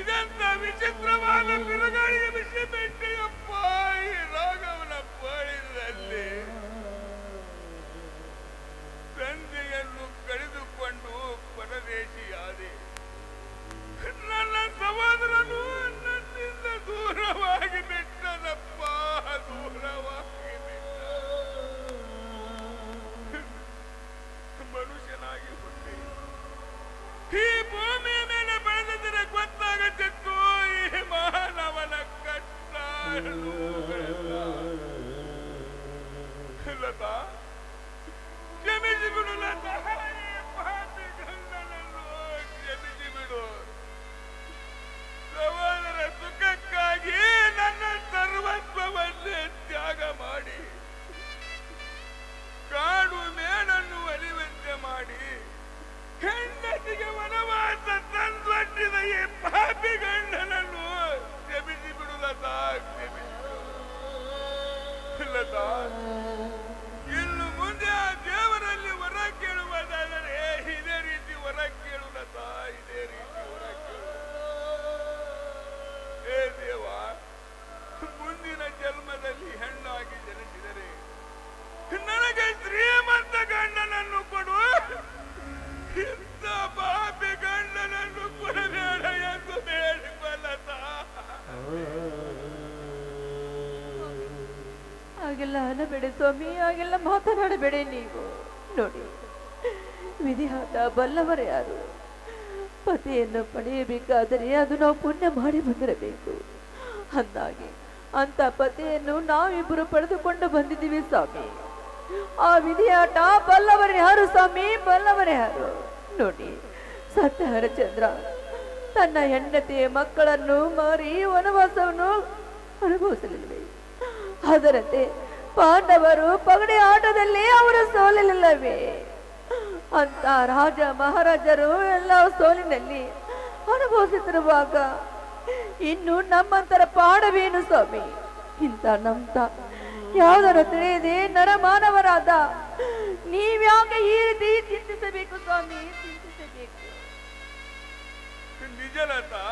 ಇದೆಂತ ವಿಚಿತ್ರವಾದ ಬಿರುಗಾಳಿಯ ವಿಷಯ ಬೆಟ್ಟೆಯಪ್ಪ. ಈ ರಾಘವನ ಪಾಳಿನಲ್ಲಿ ತಂದೆಯನ್ನು ಕಳೆದುಕೊಂಡು ಪರದೇಶಿಯಾದೆ. ನನ್ನ ಸಹೋದರನು ನನ್ನಿಂದ ದೂರವಾಗಿ ಬಿಟ್ಟನಪ್ಪ, ದೂರವಾಗಿ ಬಿಟ್ಟ. ಮನುಷ್ಯನಾಗಿ ಹುಟ್ಟಿ ಈ ಭೂಮಿಯ ಮೇಲೆ ಬೆಳೆದಿದ್ದರೆ ಗೊತ್ತಾಗತ್ತಿತ್ತು ಈ ಮಾನವನ ಕಷ್ಟ. ಲತಾ, ಕ್ಷಮಿಸಿ ಬಿಡು ಲತಾ, ಕ್ಷಮಿಸಿ ಬಿಡು. ಸಹೋದರ ಸುಖಕ್ಕಾಗಿ ನನ್ನ ಸರ್ವಸ್ವವನ್ನೇ ತ್ಯಾಗ ಮಾಡಿ ಕಾಡು ಮೇಡನ್ನು ಒಲಿವಂತೆ ಮಾಡಿ ಹೆಂಡತಿಗೆ ವನವಾಸ ತಂದೊಡ್ಡಿದ ಈ ಪಾಪಿ ಗಂಡನನ್ನು ಕ್ಷಮಿಸಿ ಬಿಡು ಲತಾ, ಕ್ಷಮಿಸಿ ಬಿಡು ಲತಾ. ಇನ್ನು ಮುಂದೆ ಆ ದೇವರಲ್ಲಿ ವರ ಕೇಳುವುದಾದರೆ ಇದೇ ರೀತಿ ವರ ಕೇಳು ಲತಾ, ಇದೇ ರೀತಿ ವರ ಕೇಳು. ಏ ದೇವ, ಮುಂದಿನ ಜನ್ಮದಲ್ಲಿ ಹೆಣ್ಣಾಗಿ ಜನಿಸಿದರೆ ನನಗೆ ಶ್ರೀಮಂತ ಗಂಡನನ್ನು ಕೊಡು, ಇಂಥ ಪಾಪಿ ಗಂಡನನ್ನು ಕೊಡಬೇಡ ಎಂದು ಬೇಡಿಕೊಳ್ಳತ. ಹಾಗೆಲ್ಲ ಅನ್ನಬೇಡಿ ಸ್ವಾಮಿ, ಹಾಗೆಲ್ಲ ಮಾತನಾಡಬೇಡಿ ನೀವು. ನೋಡಿ, ವಿಧಿಯಾಟ ಬಲ್ಲವರೇ ಯಾರು? ಪತಿಯನ್ನು ಪಡೆಯಬೇಕಾದರೆ ಅದು ನಾವು ಪುಣ್ಯ ಮಾಡಿ ಬಂದಿರಬೇಕು. ಅಂದಾಗೆ ಅಂತ ಪತಿಯನ್ನು ನಾವಿಬ್ಬರು ಪಡೆದುಕೊಂಡು ಬಂದಿದ್ದೀವಿ ಸ್ವಾಮಿ. ಆ ವಿಧಿಯಾಟ ಬಲ್ಲವರೇ ಯಾರು ಸ್ವಾಮಿ, ಬಲ್ಲವರೇ ಯಾರು? ನೋಡಿ, ಸತ್ಯ ಹರಿಶ್ಚಂದ್ರ ತನ್ನ ಹೆಂಡತಿಯ ಮಕ್ಕಳನ್ನು ಮಾರಿ ವನವಾಸವನ್ನು ಅನುಭವಿಸಲಿಲ್ಲವೇ? ಅದರಂತೆ ಪಾಂಡವರು ಪಗಡೆ ಆಟದಲ್ಲಿ ಅವರು ಸೋಲಿಲ್ಲವೇ? ಅಂತ ರಾಜ ಮಹಾರಾಜರು ಎಲ್ಲ ಸೋಲಿನಲ್ಲಿ ಅನುಭವಿಸುತ್ತಿರುವಾಗ ಇನ್ನು ನಮ್ಮಂತರ ಪಾಡವೇನು ಸ್ವಾಮಿ? ಇಂಥ ನಮ್ತ ಯಾವುದರ ತಿಳಿಯದೆ ನರಮಾನವರಾದ ನೀವ್ಯಾಕೆ ಈ ರೀತಿ ಚಿಂತಿಸಬೇಕು ಸ್ವಾಮಿ, ಚಿಂತಿಸಬೇಕು? ನಿಜ ಲತಾ,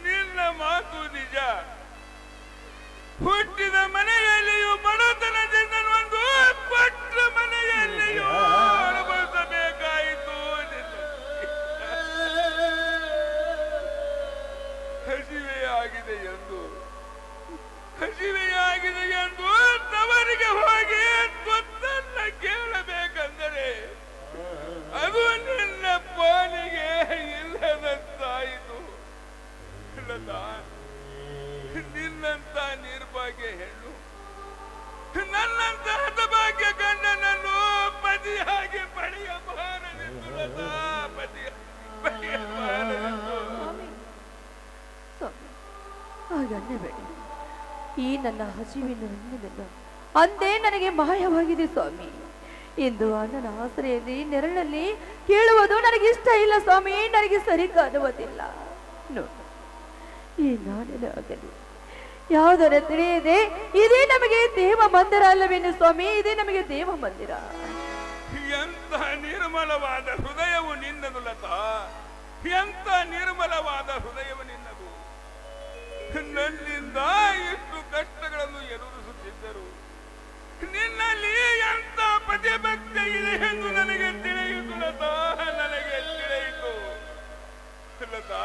ನಿನ್ನ ಮಾತು ನಿಜ. ಹುಟ್ಟಿದ ಮನೆಯಲ್ಲಿಯೂ ಬಡತನದಿಂದ ಒಂದು ಪಟ್ಟ ಮನೆಯಲ್ಲಿಯೂ ಅನುಭವಿಸಬೇಕಾಯಿತು. ಹಸಿವೆಯಾಗಿದೆ ಎಂದು ತವರಿಗೆ ಹೋಗಿ ಗೊತ್ತನ್ನ ಕೇಳಬೇಕಂದರೆ ಅದು ನಿನ್ನ ಪಾಲಿಗೆ ಇಲ್ಲದಂತಾಯಿತು. ಲತಾ, ನಿನ್ನಂತ ನಿರ್ಭಾಗ್ಯ ಹೆಣ್ಣು ನನ್ನಂತ ಹತಭಾಗ್ಯ ಗಂಡನನ್ನು ಪತಿಯಾಗಿ ಪಡೆಯಬಾರದೆಂದು ಲತಾ, ಪಡೆಯಬಾರದೆಂದು. ಹಾಗನ್ನಬೇಡಿ. ಈ ನನ್ನ ಹಸಿವಿನ ಹಣ್ಣಿನಿಂದ ಅಂದೇ ನನಗೆ ಮಾಯವಾಗಿದೆ ಸ್ವಾಮಿ. ಇಂದು ಅಣ್ಣನ ಆಶ್ರಯದಲ್ಲಿ ನೆರಳಲ್ಲಿ ಕೇಳುವುದು ನನಗೆ ಇಷ್ಟ ಇಲ್ಲ ಸ್ವಾಮಿ, ನನಗೆ ಸರಿ ಕಾಣುವುದಿಲ್ಲ. ನೋಡಿ, ಈ ನಾಡಿನ ಆಗಲಿ ಯಾವುದರ ತಿಳಿಯದೆ ಇದೇ ನಮಗೆ ದೇವ ಮಂದಿರ ಅಲ್ಲವೇನು ಸ್ವಾಮಿ? ಇದೇ ನಮಗೆ ದೇವ ಮಂದಿರ. ಎಂತ ನಿರ್ಮಲವಾದ ಹೃದಯವು ನಿನ್ನದು ಲತಾ, ಎಂತ ನಿರ್ಮಲವಾದ ಹೃದಯವು ನಿನ್ನದು. ನನ್ನಿಂದ ಇಷ್ಟು ಕಷ್ಟಗಳನ್ನು ಎದುರಿಸುತ್ತಿದ್ದರು ನಿನ್ನಲ್ಲಿ ಎಂತ ಪತಿಭಕ್ತಿ ಇದೆ ಎಂದು ನನಗೆ ತಿಳಿಯಿತು ಲತಾ, ನನಗೆ ತಿಳಿಯಿತು ಲತಾ.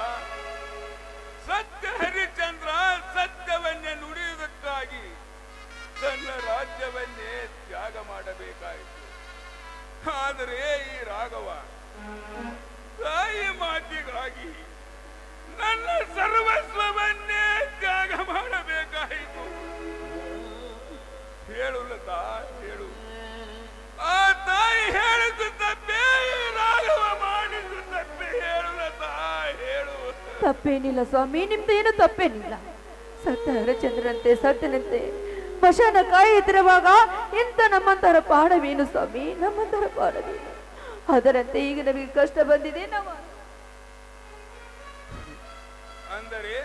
ಸತ್ಯ ಹರಿಶ್ಚಂದ್ರ ಸತ್ಯವನ್ನೇ ನುಡಿಯುವುದಕ್ಕಾಗಿ ತನ್ನ ರಾಜ್ಯವನ್ನೇ ತ್ಯಾಗ ಮಾಡಬೇಕಾಯಿತು. ಆದರೆ ಈ ರಾಘವ ತಾಯಿ ಮಾತಿಗಾಗಿ ನನ್ನ ಸರ್ವಸ್ವವನ್ನೇ ತ್ಯಾಗ ಮಾಡಬೇಕಾಯಿತು. ಹೇಳು ಲತಾ, ಹೇಳು. ಆ ತಾಯಿ ಹೇಳಿದ್ದು ತಪ್ಪೇ, ರಾಘವ ಮಾಡಿದ್ದು ತಪ್ಪೇ? ಹೇಳು ಲತಾ, ಹೇಳು. ತಪ್ಪೇನಿಲ್ಲ ಸ್ವಾಮಿ, ನಿಮ್ದು ಏನು ತಪ್ಪೇನಿಲ್ಲ. ಸತ್ಯ ಹರಿಶ್ಚಂದ್ರನಂತೆ ಸತ್ಯನಂತೆ ಮಶಾನ ಕಾಯುತ್ತಿರುವಾಗ ಇಂಥ ನಮ್ಮಂತರ ಪಾಡವೇನು ಸ್ವಾಮಿ, ನಮ್ಮಂತರ ಪಾಡವೇನು? ಅದರಂತೆ ಈಗ ನಮಗೆ ಕಷ್ಟ ಬಂದಿದೆ. ಅಂದರೆ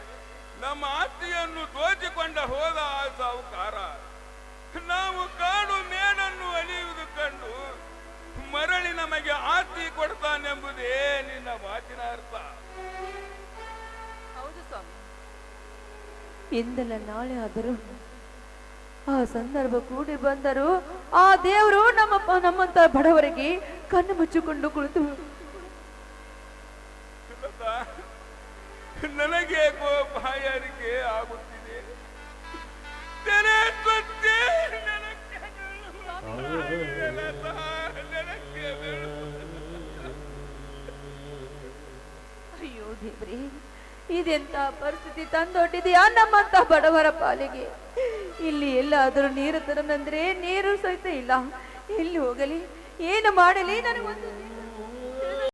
ನಮ್ಮ ಆಸ್ತಿಯನ್ನು ದೋಚಿಕೊಂಡ ಹೋದ ಆ ಸಾಹುಕಾರ ನಾವು ಕಾಡು ಮೇಡನ್ನು ಅಲಿಯುವುದು ಕಂಡು ಮರಳಿ ನಮಗೆ ಆಸ್ತಿ ಕೊಡ್ತಾನೆಂಬುದೇ ನಿನ್ನ ಮಾತಿನ ಅರ್ಥ. ಇಂದಲ್ಲ ನಾಳೆ ಆದರೂ ಆ ಸಂದರ್ಭ ಕೂಡಿ ಬಂದರು ಆ ದೇವರು ನಮ್ಮಂತ ಬಡವರಿಗೆ ಕಣ್ಣು ಮುಚ್ಚಿಕೊಂಡು ಕುಳಿತು ನನಗೆ ಬಾಯಾರಿಕೆ ಆಗುತ್ತಿದೆ. ಅಯ್ಯೋ ದೇವ್ರಿ, ಇದೆಂತ ಪರಿಸ್ಥಿತಿ ತಂದೊಡ್ಡಿದೆಯಾ ನಮ್ಮಂತ ಬಡವರ ಪಾಲಿಗೆ. ಇಲ್ಲಿ ಎಲ್ಲಾದರೂ ನೀರು ತರನಂದ್ರೆ ನೀರು ಸಹಿತ ಇಲ್ಲ. ಎಲ್ಲಿ ಹೋಗಲಿ, ಏನು ಮಾಡಲಿ, ನನಗೊಂದು